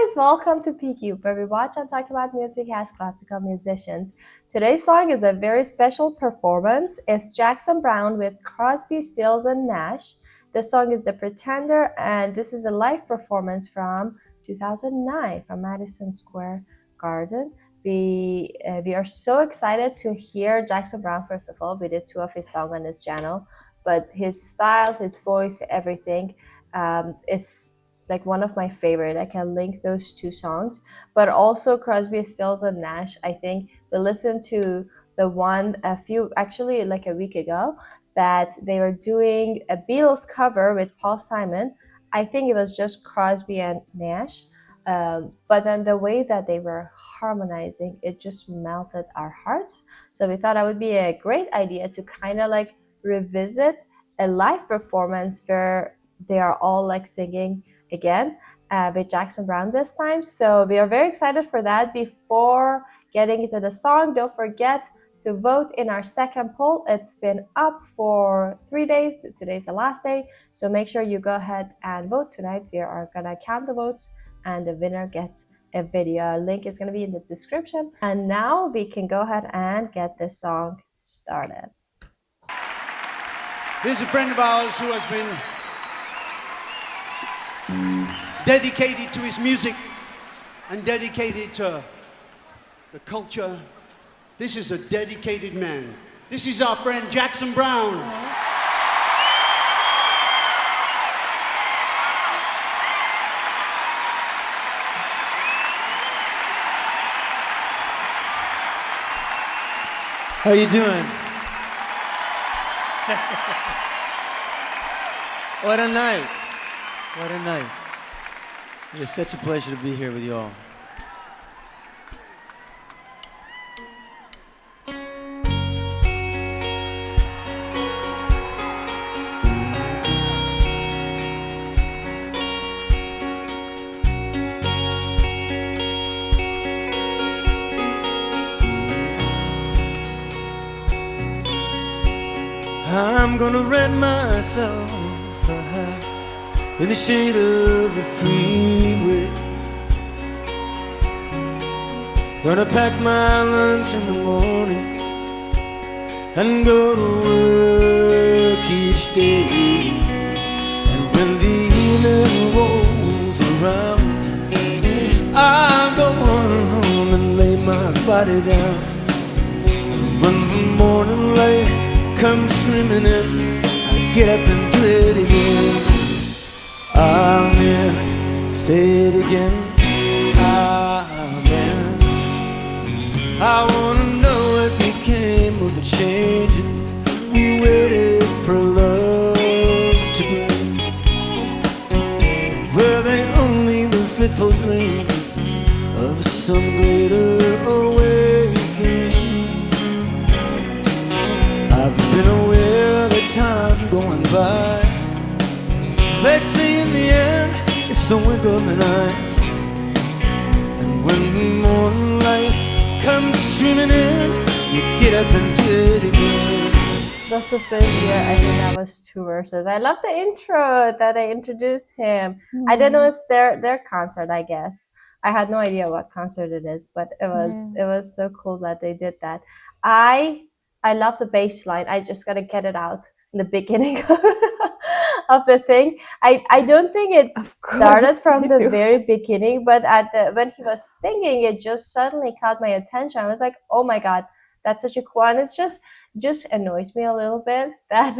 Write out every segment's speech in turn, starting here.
guys, welcome to PQ, where we watch and talk about music as classical musicians. Today's song is a very special performance. It's Jackson Browne with Crosby, Stills, and Nash. The song is The Pretender, and this is a live performance from 2009 from Madison Square Garden. We are so excited to hear Jackson Browne. First of all, we did 2 of his songs on his channel, but his style, his voice, everything is like one of my favorite. I can link those 2 songs, but also Crosby, Stills, and Nash. I think we listened to the one actually like a week ago, that they were doing a Beatles cover with Paul Simon. I think it was just Crosby and Nash, but then the way that they were harmonizing, it just melted our hearts. So we thought it would be a great idea to kind of like revisit a live performance where they are all like singing again with Jackson Browne this time. So we are very excited for that. Before getting into the song, don't forget to vote in our second poll. It's been up for 3 days. Today's the last day. So make sure you go ahead and vote tonight. We are gonna count the votes and the winner gets a video. Link is gonna be in the description. And now we can go ahead and get this song started. Here's a friend of ours who has been dedicated to his music and dedicated to the culture. This is a dedicated man. This is our friend Jackson Browne. How you doing? What a night. What a night. It's such a pleasure to be here with you all. I'm gonna rent myself a house in the shade of the freeway. Gonna pack my lunch in the morning and go to work each day. And when the evening rolls around, I'll go on home and lay my body down. And when the morning light comes streaming in, I get up and do it again. Amen. Say it again. Amen. I wanna know what became of the changes we waited for love to bring. Were they only the fitful dreams of some greater awakening? I've been aware of the time going by. They say in the end, it's the wink of an eye. And when the morning light comes streaming in, you get up and do it again. Let's just wait here. I think that was 2 verses. I love the intro that I introduced him. I don't know, it's their concert, I guess. I had no idea what concert it is, but it was so cool that they did that. I love the bass line. I just gotta get it out in the beginning of the thing. I don't think it started from the very beginning, but when he was singing, it just suddenly caught my attention. I was like, oh my god, that's such a cool, and it's just annoys me a little bit that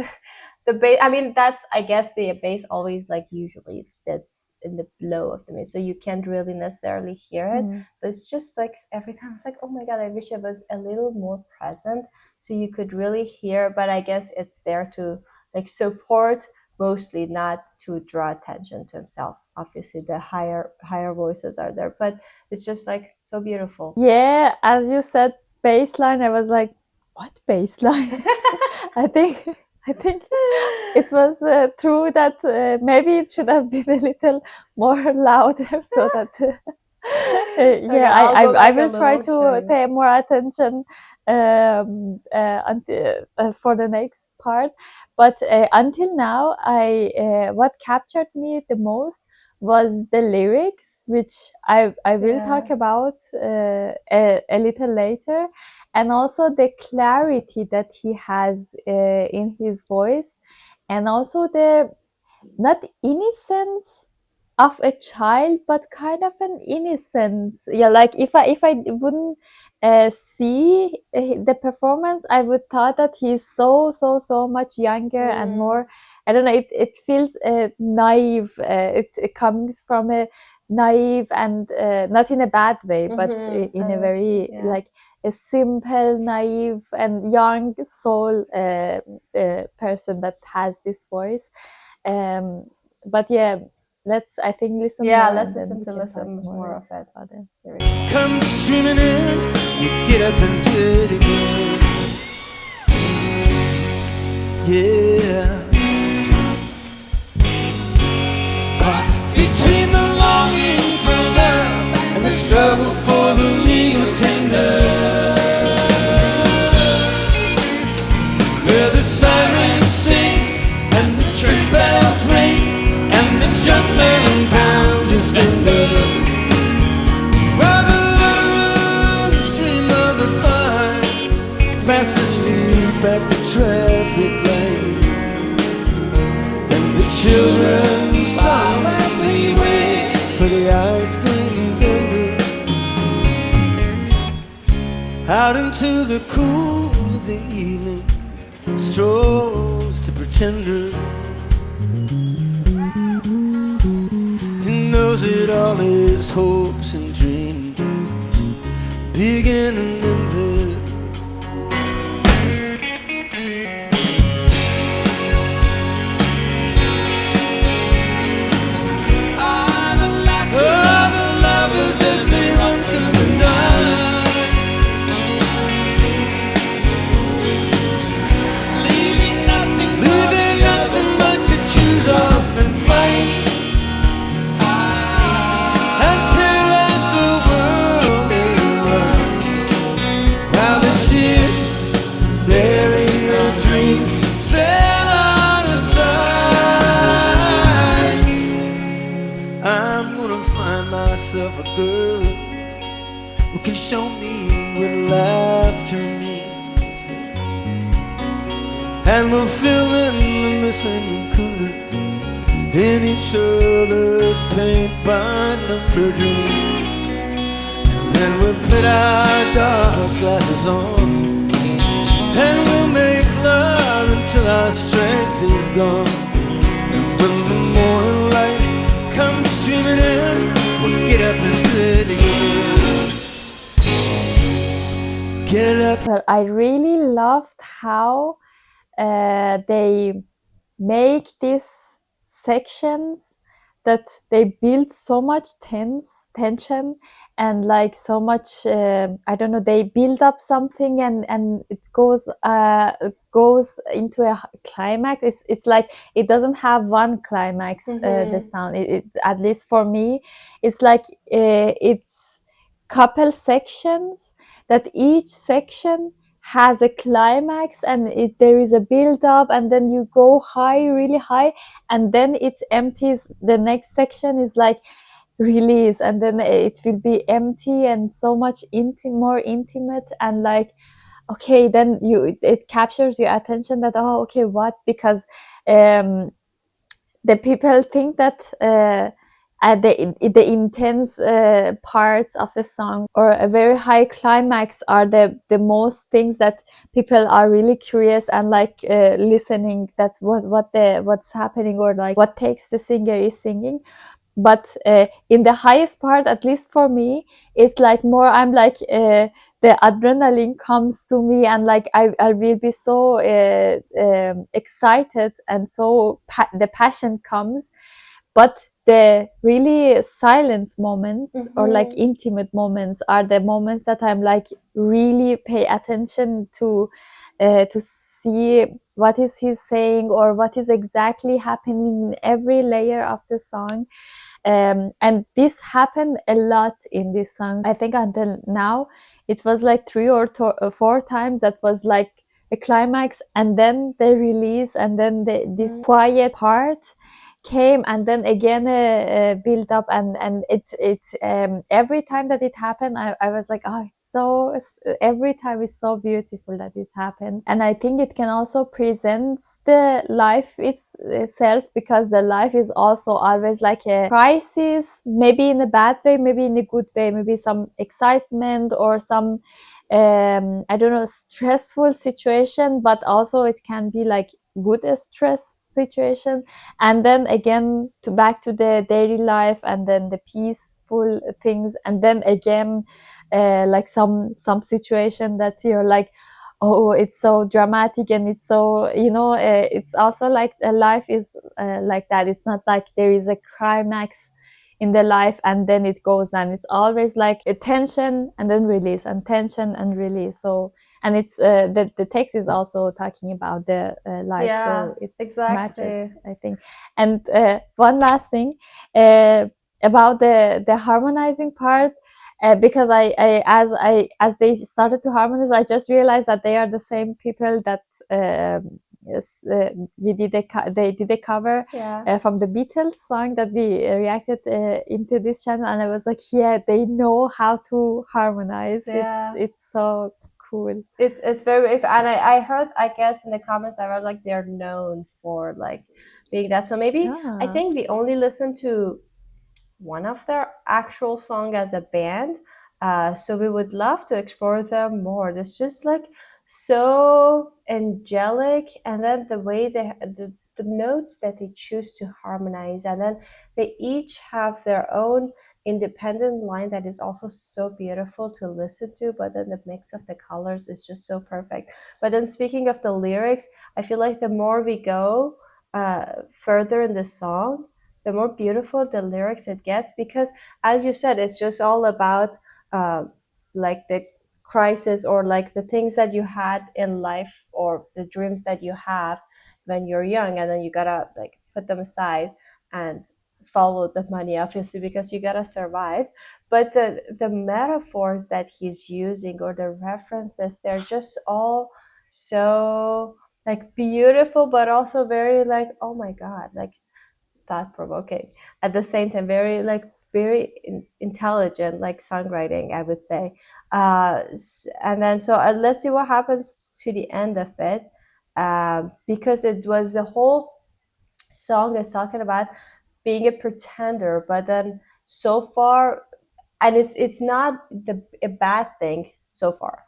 the bass, I mean, that's, I guess the bass always like usually sits in the low of the mid, so you can't really necessarily hear it. But it's just like every time it's like, oh my god, I wish it was a little more present so you could really hear. But I guess it's there to like support, mostly not to draw attention to himself. Obviously the higher voices are there, but it's just like so beautiful. Yeah, as you said, bass line, I was like, what bass line? I think it was true that maybe it should have been a little more louder, so that yeah, I will try to pay more attention for the next part. But until now, what captured me the most was the lyrics, which I will Yeah. talk about a little later, and also the clarity that he has in his voice, and also the not innocence of a child, but kind of an innocence. Yeah, like if I wouldn't see the performance, I would thought that he's so much younger and more. I don't know. It feels naive. It comes from a naive and not in a bad way, but in a very like a simple, naive, and young soul person that has this voice. But yeah, let's I think listen Yeah, more, let's and then listen we to can talk more of it. about the lyrics. Come streaming in, you get up and do it again. Yeah. Caught between the longing for love and the struggle for the legal tender, where the sirens sing and the church bells ring and the junk man pounds his finger, while the little stream of the fire fast asleep at the traffic light, and the children silently wait for the ice cream vendor. Out into the cool of the evening strolls the pretender. He knows it all, his hopes and dreams beginning in there. Oh, the lovers as they run through the night, leaving nothing but to choose off and fight, until the world is right, while the ships bearing their dreams sail out of sight. I'm gonna find myself a girl who can show me what laughter means, and we'll fill in the missing colors in each other's paint by number dreams, and then we'll put our dark glasses on, and we'll make love until our strength is gone. And when the morning light comes streaming in, we'll get up and do it again. Get it up. Well, I really loved how they make these sections that they build so much tension and like so much I don't know, they build up something and it goes into a climax. It's like it doesn't have one climax. The sound, it at least for me, it's like it's couple sections that each section has a climax, and there is a build up, and then you go high, really high, and then it empties. The next section is like release, and then it will be empty and so much more intimate, and like okay, then it captures your attention that oh okay, what, because the people think that at the intense parts of the song or a very high climax are the most things that people are really curious and like listening. That's what's happening, or like what takes the singer is singing. But in the highest part, at least for me, it's like more I'm like the adrenaline comes to me, and like I will be so excited, and so the passion comes. But the really silence moments or like intimate moments are the moments that I'm like really pay attention to see what is he saying or what is exactly happening in every layer of the song. And this happened a lot in this song. I think until now it was like 3 or 4 times that was like a climax, and then the release, and then this quiet part. came and then again build up, and it's every time that it happened, I was like, oh, every time it's so beautiful that it happens. And I think it can also present the life itself, because the life is also always like a crisis, maybe in a bad way, maybe in a good way, maybe some excitement or some I don't know, stressful situation, but also it can be like good stress situation. And then again back to the daily life, and then the peaceful things, and then again like some situation that you're like, oh, it's so dramatic, and it's so, it's also like life is like that. It's not like there is a climax in the life and then it goes down. It's always like a tension and then release, and tension and release. So, and it's the text is also talking about the life, so it matches, I think. And one last thing about the harmonizing part, because as they started to harmonize, I just realized that they are the same people that they did a cover from the Beatles song that we reacted into this channel, and I was like, yeah, they know how to harmonize. It's so cool. It's very, and I heard, I guess, in the comments that were like, they're known for like being that. So maybe I think we only listened to one of their actual song as a band, so we would love to explore them more. It's just like so angelic, and then the way the notes that they choose to harmonize, and then they each have their own independent line that is also so beautiful to listen to, but then the mix of the colors is just so perfect. But then speaking of the lyrics, I feel like the more we go further in the song, the more beautiful the lyrics it gets, because as you said, it's just all about like the crisis, or like the things that you had in life, or the dreams that you have when you're young, and then you gotta like put them aside and follow the money, obviously, because you gotta survive. But the metaphors that he's using, or the references, they're just all so like beautiful, but also very like, oh my god, like thought-provoking at the same time, very intelligent, like songwriting, I would say. And then so let's see what happens to the end of it, because it was, the whole song is talking about being a pretender, but then so far, and it's not a bad thing so far.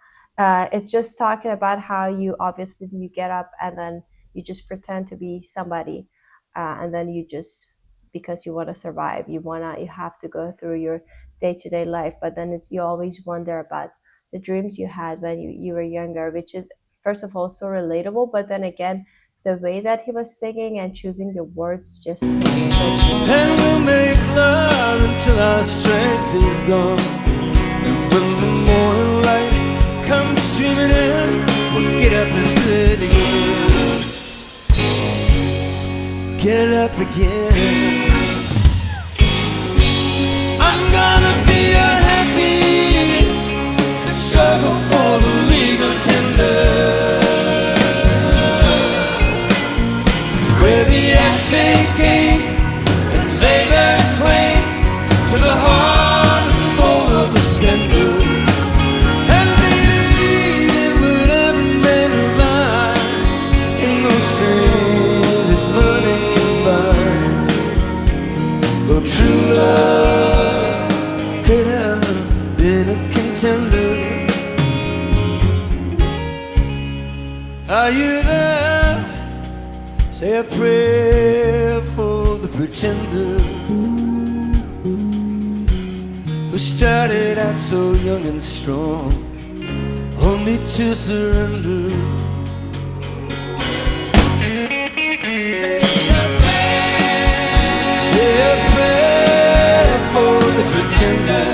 It's just talking about how you obviously you get up and then you just pretend to be somebody, and then you just, because you want to survive, you have to go through your day-to-day life, but then you always wonder about the dreams you had when you were younger, which is first of all so relatable, but then again, the way that he was singing and choosing the words just was so beautiful. And we'll make love until our strength is gone. And when the morning light comes streaming in, we'll get up and do it again. Get it up again. I'm gonna be a happy struggle for the legal tender, where the accent came and laid their claim to the heart and soul of the spender, and believe in whatever may lie in those things that money can buy. Though true love could have been a contender. Are you there? Say a prayer for the pretender who started out so young and strong, only to surrender. Say a prayer for the pretender.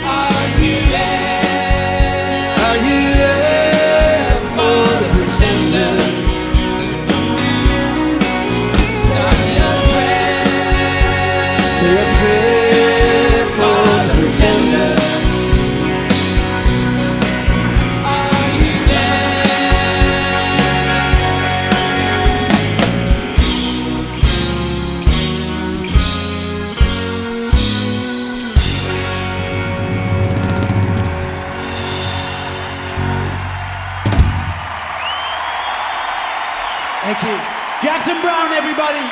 Are you there? Are you there for the pretender? Say a prayer for the pretender. Are you there? Jackson Browne, everybody.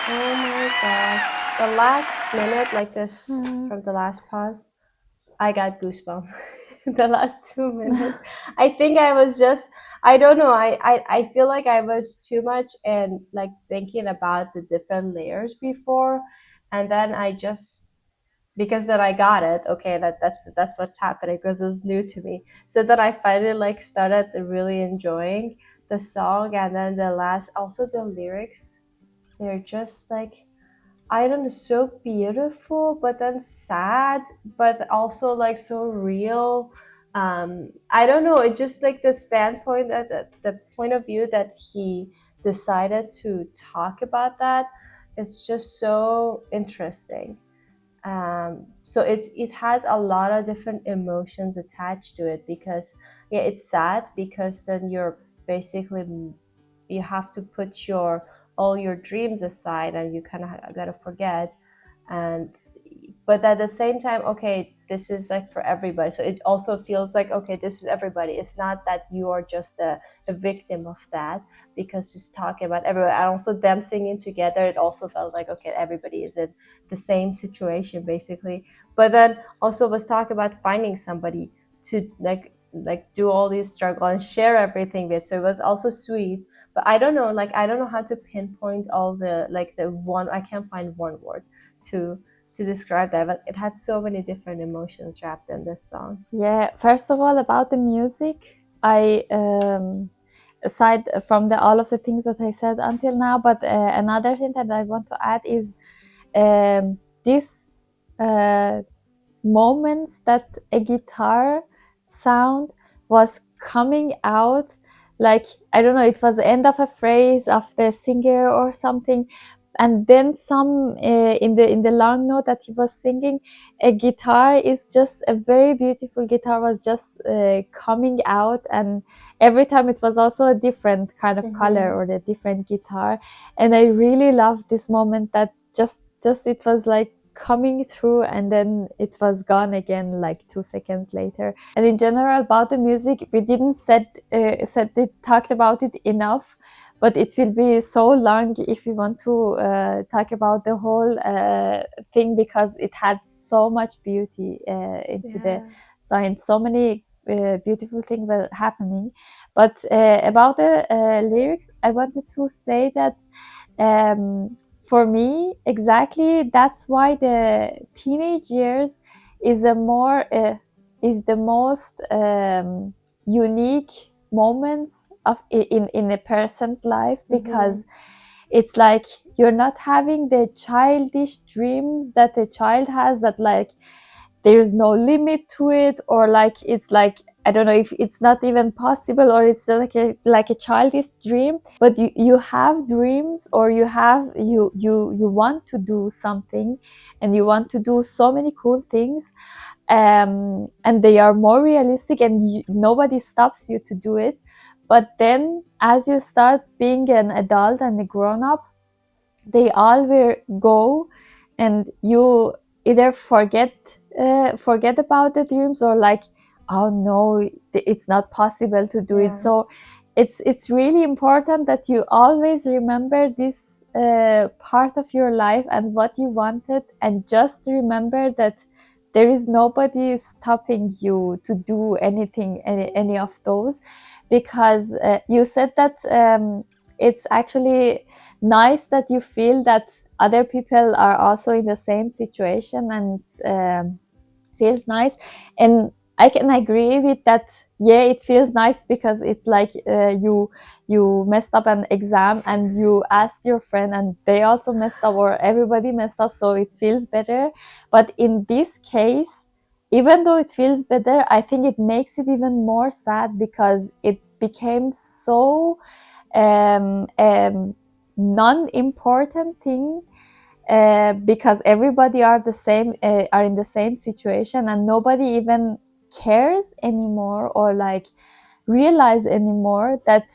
Oh my god. The last minute, like this, from the last pause, I got goosebumps. The last 2 minutes. I think I was just, I don't know, I feel like I was too much and like thinking about the different layers before. And then I just, because then I got it, okay, that's what's happening because it was new to me. So then I finally like started really enjoying the song. And then the last, also the lyrics, they're just like, I don't know, so beautiful, but then sad, but also like so real. I don't know, it's just like the standpoint that the point of view that he decided to talk about that. It's just so interesting. So it has a lot of different emotions attached to it, because yeah, it's sad because then you're basically, you have to put your all your dreams aside and you kind of gotta forget. And but at the same time, okay, this is like for everybody, so it also feels like, okay, this is everybody. It's not that you are just a victim of that, because it's talking about everyone. And also them singing together, it also felt like, okay, everybody is in the same situation basically. But then also was talking about finding somebody to like do all these struggle and share everything with. So it was also sweet. But I don't know, like I don't know how to pinpoint all the like the one, I can't find one word to describe that, but it had so many different emotions wrapped in this song. Yeah, first of all, about the music, I aside from all of the things that I said until now, but another thing that I want to add is this moments that a guitar sound was coming out, like, I don't know, it was the end of a phrase of the singer or something, and then some in the long note that he was singing, a guitar is just a very beautiful guitar was just coming out, and every time it was also a different kind of color or the different guitar. And I really loved this moment that just it was like coming through and then it was gone again like 2 seconds later. And in general about the music, we didn't talked about it enough, but it will be so long if we want to talk about the whole thing, because it had so much beauty into the song. So many beautiful things were happening. But about the lyrics, I wanted to say that for me, exactly, that's why the teenage years is is the most unique moments of in a person's life, because it's like you're not having the childish dreams that a child has, that like there's no limit to it, or like it's like, I don't know if it's not even possible, or it's like a childish dream. But you have dreams, or you want to do something, and you want to do so many cool things, and they are more realistic, and nobody stops you to do it. But then as you start being an adult and a grown up, they all will go, and you either forget about the dreams, or like, oh no, it's not possible to do it. So it's really important that you always remember this part of your life and what you wanted, and just remember that there is nobody stopping you to do anything, any of those. Because you said that it's actually nice that you feel that other people are also in the same situation, and feels nice. And I can agree with that. Yeah, it feels nice, because it's like you messed up an exam and you asked your friend and they also messed up, or everybody messed up, so it feels better. But in this case, even though it feels better, I think it makes it even more sad, because it became so non-important thing, because everybody are the same, are in the same situation, and nobody even cares anymore, or like realize anymore that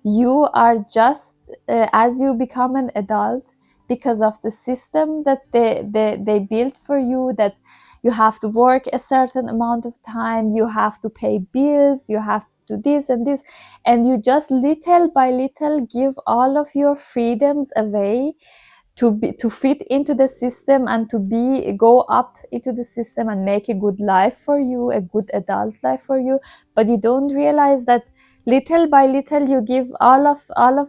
you are just as you become an adult, because of the system that they built for you, that you have to work a certain amount of time, you have to pay bills, you have to do this and this, and you just little by little give all of your freedoms away to fit into the system and to go up into the system and make a good life for you, a good adult life for you. But you don't realize that little by little you give all of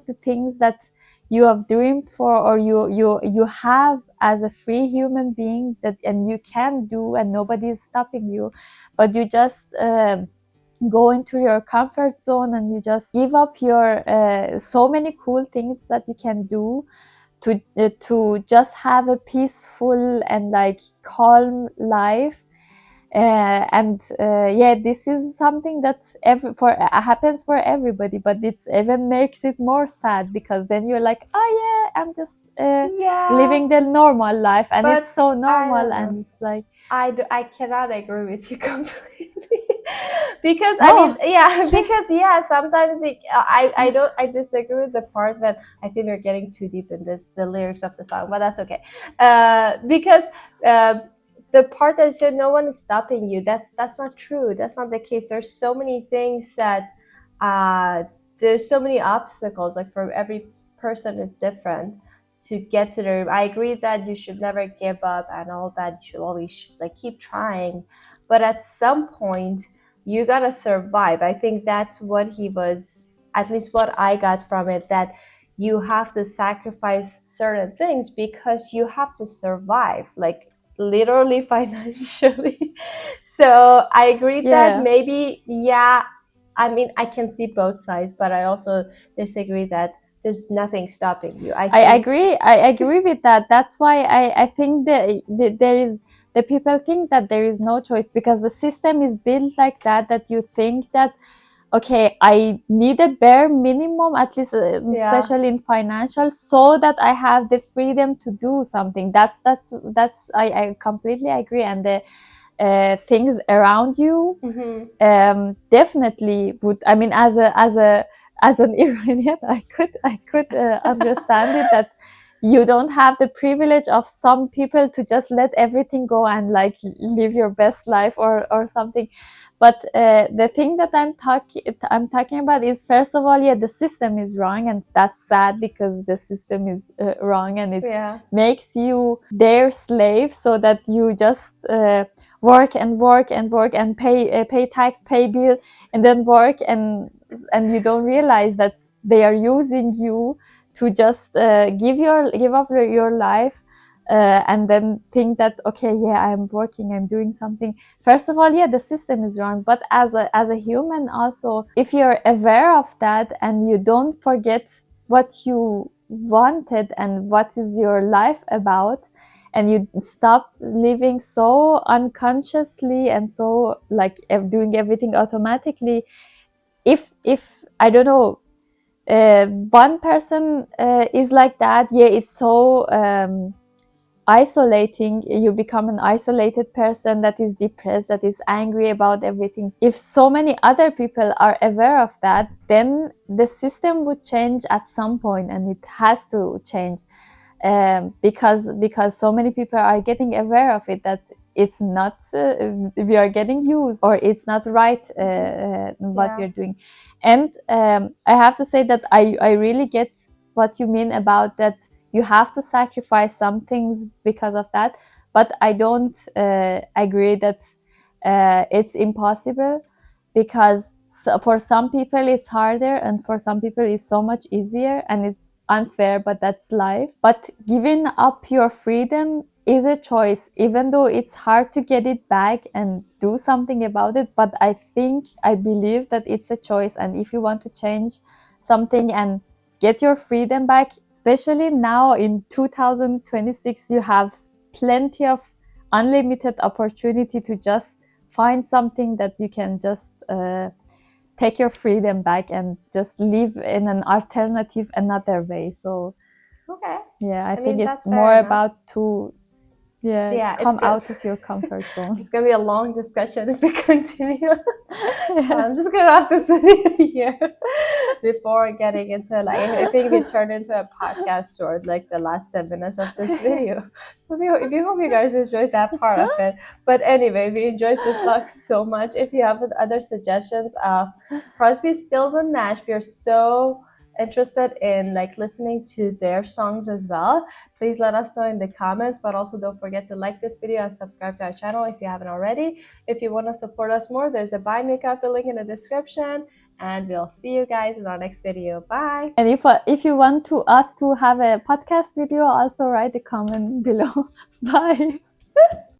the things that you have dreamed for, or you have as a free human being, that and you can do, and nobody is stopping you, but you just go into your comfort zone, and you just give up your so many cool things that you can do to just have a peaceful and like calm life. Yeah, this is something that happens for everybody, but it's even makes it more sad, because then you're like, oh yeah, I'm just living the normal life, and But it's so I normal, don't know. and it's like, I cannot agree with you completely. Because Oh. sometimes I disagree with the part when I think we're getting too deep in the lyrics of the song, but that's okay. Because the part that said no one is stopping you, that's not true. That's not the case. There's so many things that there's so many obstacles. Like for every person is different to get to the. I agree that you should never give up and all that. You should always like keep trying, but at some point you gotta survive. I think that's what he was, at least what I got from it, that you have to sacrifice certain things because you have to survive, like literally financially. So I agree that Yeah. maybe, yeah, I mean, I can see both sides, but I also disagree that there's nothing stopping you. I think I agree with that. That's why I think that there is, the people think that there is no choice, because the system is built like that, that you think that, okay, I need a bare minimum, at least yeah. especially in financial, so that I have the freedom to do something. That's I completely agree. And the things around you definitely would, I mean, as an Iranian, I could understand it, that you don't have the privilege of some people to just let everything go and like live your best life or something. But the thing that I'm talking about is, first of all, yeah, the system is wrong, and that's sad, because the system is wrong, and it makes you their slave, so that you just work and work and work and pay tax, pay bill, and then work, and you don't realize that they are using you to just give up your life, and then think that, okay, yeah, I'm working, I'm doing something. First of all, yeah, the system is wrong, but as a human also, if you're aware of that and you don't forget what you wanted and what is your life about, and you stop living so unconsciously and so like doing everything automatically, if I don't know, one person is like that, yeah, it's so isolating. You become an isolated person that is depressed, that is angry about everything. If so many other people are aware of that, then the system would change at some point, and it has to change, because so many people are getting aware of it, that it's not we are getting used, or it's not right what we're doing. And I have to say that I really get what you mean about that you have to sacrifice some things because of that, but I don't agree that it's impossible, because for some people it's harder, and for some people it's so much easier, and it's unfair, but that's life. But giving up your freedom is a choice, even though it's hard to get it back and do something about it. But I believe that it's a choice, and if you want to change something and get your freedom back, especially now in 2026, you have plenty of unlimited opportunity to just find something that you can just take your freedom back and just live in an alternative, another way. So Okay. yeah, I think mean, it's that's fair more enough. about to Yeah, it's come good. out of your comfort zone. It's gonna be a long discussion if we continue. I'm just gonna wrap this video here before getting into like I think we turned into a podcast short like the last 10 minutes of this video. So we hope you guys enjoyed that part of it. But anyway, we enjoyed this song so much. If you have other suggestions of Crosby, Stills, and Nash, we are so interested in like listening to their songs as well. Please let us know in the comments, but also don't forget to like this video and subscribe to our channel if you haven't already. If you want to support us more, there's a buy me a coffee link in the description, and we'll see you guys in our next video. Bye. And if you want us to have a podcast video, also write a comment below. Bye.